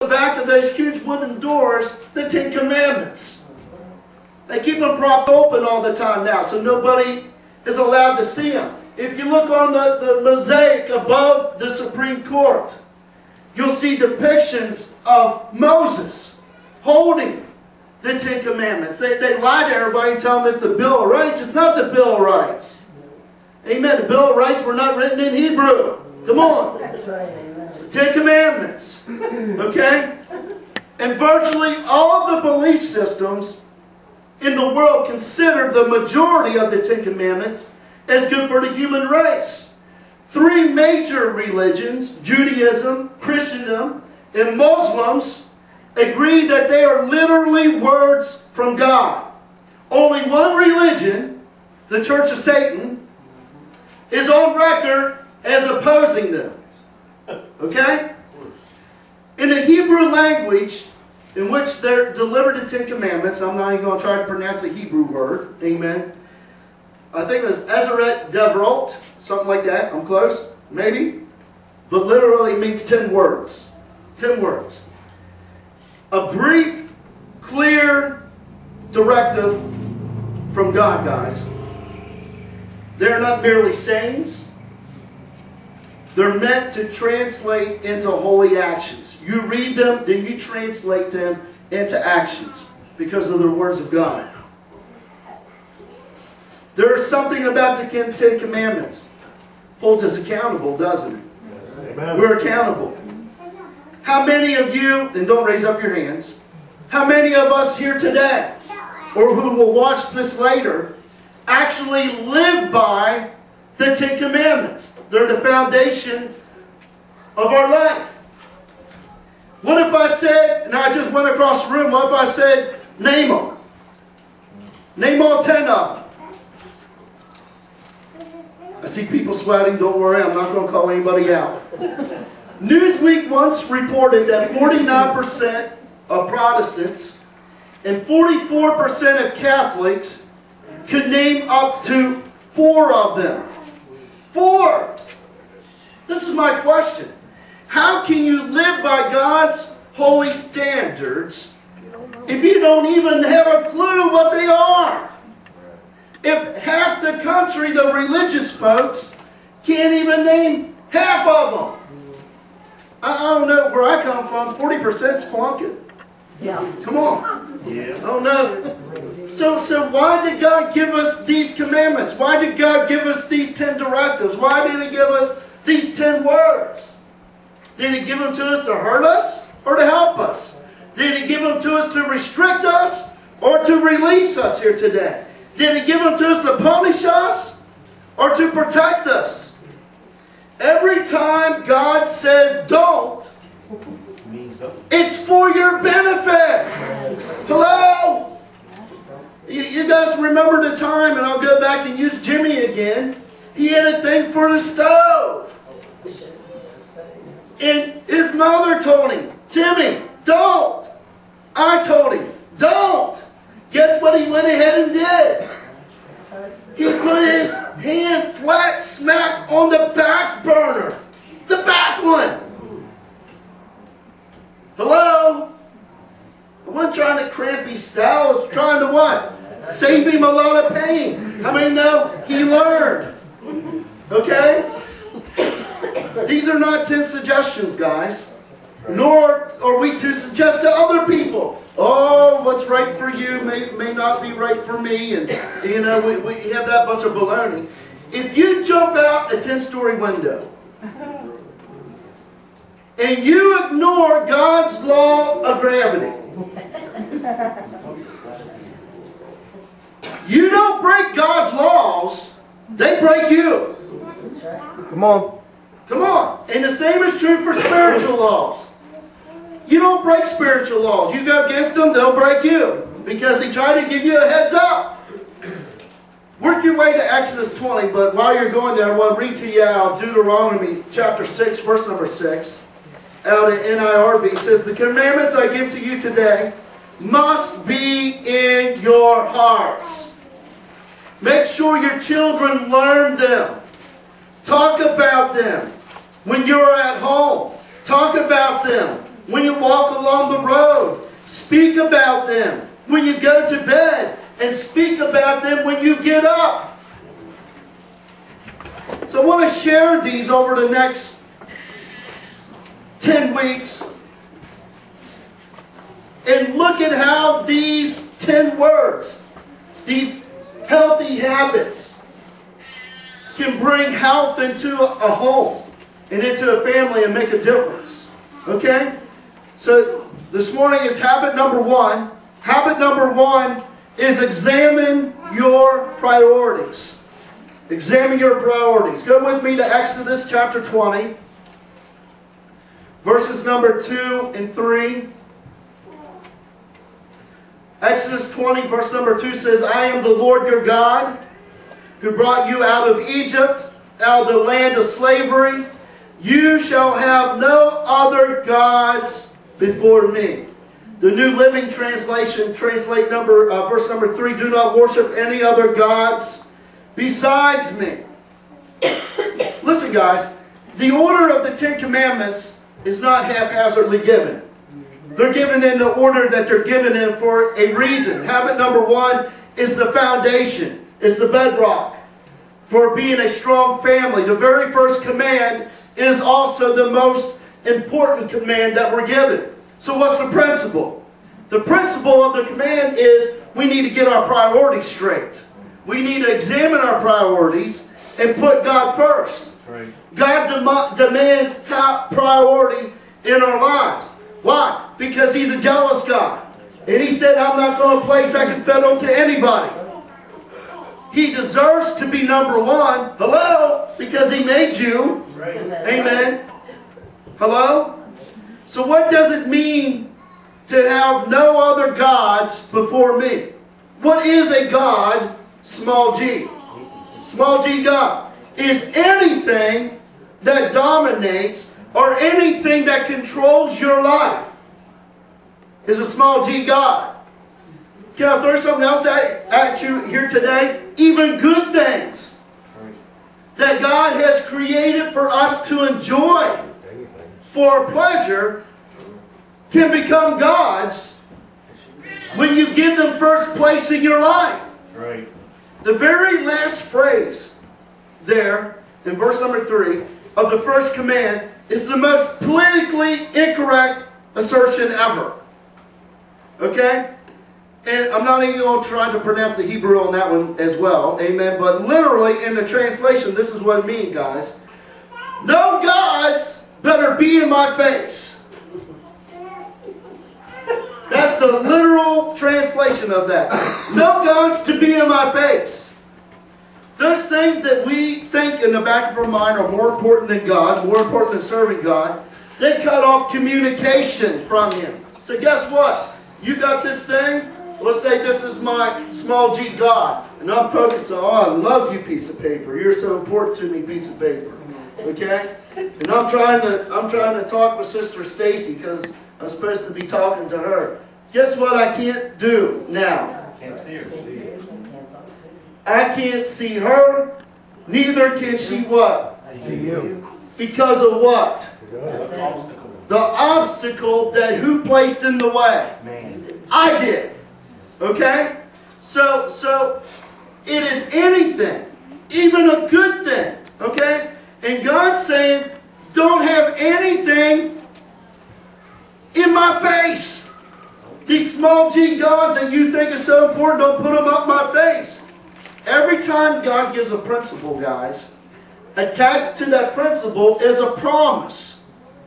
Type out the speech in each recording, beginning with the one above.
the back of those huge wooden doors the Ten Commandments. They keep them propped open all the time now, so nobody is allowed to see them. If you look on the mosaic above the Supreme Court, you'll see depictions of Moses holding the Ten Commandments. They lie to everybody and tell them it's the Bill of Rights. It's not the Bill of Rights. Amen. The Bill of Rights were not written in Hebrew. Come on. It's the Ten Commandments. Okay? And virtually all the belief systems in the world consider the majority of the Ten Commandments as good for the human race. Three major religions, Judaism, Christendom, and Muslims, agree that they are literally words from God. Only one religion, the Church of Satan, is on record as opposing them. Okay? In the Hebrew language, in which they're delivered the Ten Commandments, I'm not even going to try to pronounce the Hebrew word, amen. I think it was Ezeret Devrot, something like that. I'm close, maybe. But literally means 10 words. 10 words. A brief, clear directive from God, guys. They're not merely sayings. They're meant to translate into holy actions. You read them, then you translate them into actions because of the words of God. There is something about the Ten Commandments. Holds us accountable, doesn't it? Amen. We're accountable. How many of you, and don't raise up your hands, how many of us here today, or who will watch this later, actually live by the Ten Commandments? They're the foundation of our life. What if I said, and I just went across the room, what if I said, name them? Name all 10 of them. I see people sweating, don't worry, I'm not going to call anybody out. Newsweek once reported that 49% of Protestants and 44% of Catholics could name up to 4 of them. 4! This is my question. How can you live by God's holy standards if you don't even have a clue what they are? If half the country, the religious folks, can't even name half of them. I don't know where I come from. 40% is flunking. Yeah. Come on. Yeah. I don't know. So why did God give us these commandments? Why did God give us these 10 directives? Why did He give us these 10 words? Did He give them to us to hurt us or to help us? Did He give them to us to restrict us or to release us here today? Did He give them to us to punish us or to protect us? Every time God says don't, it's for your benefit. Hello? You guys remember the time, and I'll go back and use Jimmy again. He had a thing for the stove. And his mother told him, Jimmy, don't. I told him, don't. Guess what he went ahead and did? He put his hand flat smack on the back burner. The back one. Hello? I wasn't trying to cramp his style. I was trying to what? Save him a lot of pain. How many know he learned? Okay? These are not 10 suggestions, guys. Nor are we to suggest to other people. Oh, what's right for you may not be right for me. And, you know, we have that bunch of baloney. If you jump out a 10-story window and you ignore God's law of gravity, you don't break God's laws, they break you. Come on. Come on. And the same is true for spiritual laws. You don't break spiritual laws. You go against them, they'll break you. Because they try to give you a heads up. Work your way to Exodus 20, but while you're going there, I want to read to you out Deuteronomy chapter 6, verse number 6. Out in NIRV, it says, the commandments I give to you today must be in your hearts. Make sure your children learn them. Talk about them when you're at home. Talk about them when you walk along the road. Speak about them when you go to bed, and speak about them when you get up. So I want to share these over the next 10 weeks. And look at how these 10 words, these healthy habits, can bring health into a home and into a family and make a difference. Okay? So this morning is habit number 1. Habit number 1 is examine your priorities. Examine your priorities. Go with me to Exodus chapter 20, verses number 2 and 3. Exodus 20, verse number 2 says, I am the Lord your God, who brought you out of Egypt, out of the land of slavery. You shall have no other gods before me. The New Living Translation translate verse number 3, do not worship any other gods besides me. Listen, guys, the order of the 10 Commandments is not haphazardly given. They're given in the order that they're given in for a reason. Habit number 1 is the foundation. It's the bedrock for being a strong family. The very first command is also the most important command that we're given. So what's the principle? The principle of the command is we need to get our priorities straight. We need to examine our priorities and put God first. Right. God demands top priority in our lives. Why? Because He's a jealous God. And He said, I'm not going to play second fiddle to anybody. He deserves to be number 1. Hello? Because He made you. Right. Amen. Hello? So what does it mean to have no other gods before me? What is a God, small g? Small g God is anything that dominates or anything that controls your life is a small g God. Can I throw something else at you here today? Even good things that God has created for us to enjoy for pleasure can become gods when you give them first place in your life. Right. The very last phrase there in verse number 3 of the first command is the most politically incorrect assertion ever. Okay? And I'm not even going to try to pronounce the Hebrew on that one as well. Amen. But literally in the translation, this is what it means, guys. No gods better be in my face. That's the literal translation of that. No gods to be in my face. Those things that we think in the back of our mind are more important than God, more important than serving God, they cut off communication from Him. So guess what? You got this thing? Let's say this is my small g God. And I'm focused on, oh, I love you, piece of paper. You're so important to me, piece of paper. Okay? And I'm trying to talk with Sister Stacy because I'm supposed to be talking to her. Guess what I can't do now? Can't see her. I can't see her, neither can she what? See you. Because of what? The obstacle that who placed in the way? Man. I did. Okay? So it is anything, even a good thing. Okay? And God's saying, don't have anything in my face. These small g gods that you think are so important, don't put them up my face. Every time God gives a principle, guys, attached to that principle is a promise.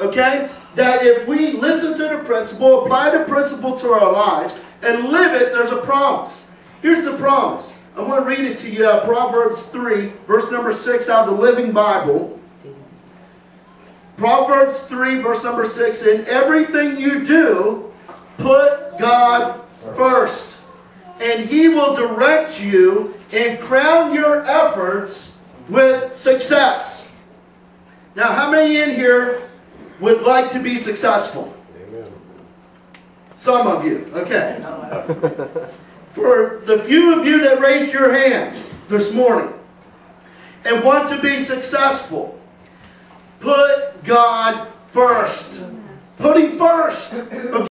Okay? That if we listen to the principle, apply the principle to our lives, and live it, there's a promise. Here's the promise. I'm going to read it to you. Proverbs 3, verse number 6 out of the Living Bible. Proverbs 3, verse number 6. In everything you do, put God first. And He will direct you and crown your efforts with success. Now, how many in here would like to be successful? Amen. Some of you. Okay. For the few of you that raised your hands this morning and want to be successful, put God first. Put Him first.